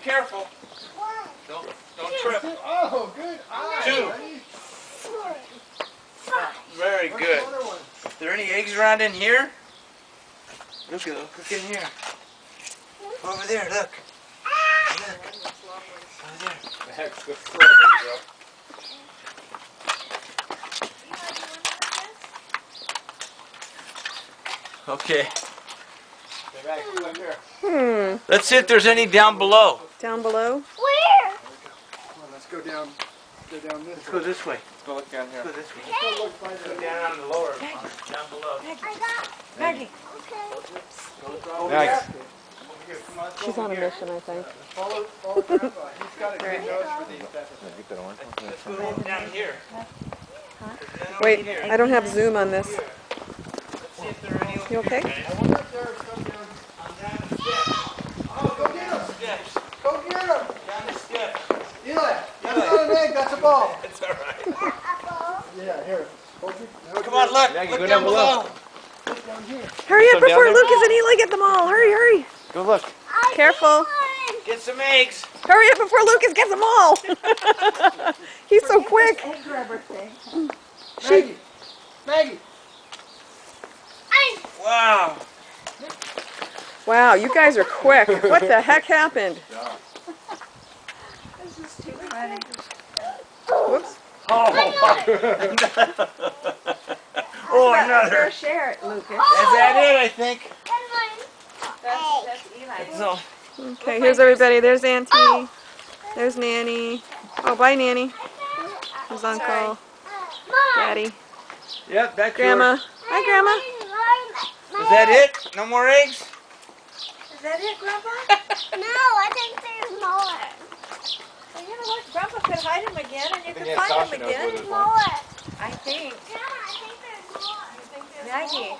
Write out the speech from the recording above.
careful. Don't trip. Oh, good eye. 2. Very good. Are there any eggs around in here? Look in here. Over there, look. Look. Over there. The heck's the front, there you go. Okay. Let's see if there's any down below. Down below? Where? Come on, let's go down this Let's go this way. Let's go look down here. Let's go this way. Hey. Go down on the lower, down below. I got. Maggie. Okay. Nice. She's on a mission, I think. Follow Grandpa. He's got a good nose for these type of things. Let's go down here. Wait, I don't have Zoom on this. Let's see if there are any over You okay? here. I wonder if there are some down. I'm down the steps. Oh, go get him. Steps. Go get him. Down the steps. Eli, that's not an egg, that's a ball. It's all right. Yeah, here. Hold your, Come on, look. Look down below. Look down here. Hurry up Some down before there? Lucas and Eli get them all. Hurry, hurry. Go look. Careful. Get some eggs. Hurry up before Lucas gets them all. He's so quick. Egg grabber thing. Maggie. Maggie. Wow. Wow, you guys are quick. What the heck happened? This is too funny. Whoops. Oh, another. Fair share it, Lucas. Is that it, I think? That's Eli. So, Okay, here's everybody. There's Auntie. There's Nanny. Oh, bye, Nanny. There's Uncle. Daddy. yep, back Grandma. Hi, Grandma. Is that it? No more eggs? Is that it, Grandpa? No, I think there's more. Well, you know what? Grandpa could hide him again, and you could find him again. More. I think. Yeah, I think there's more. Maggie.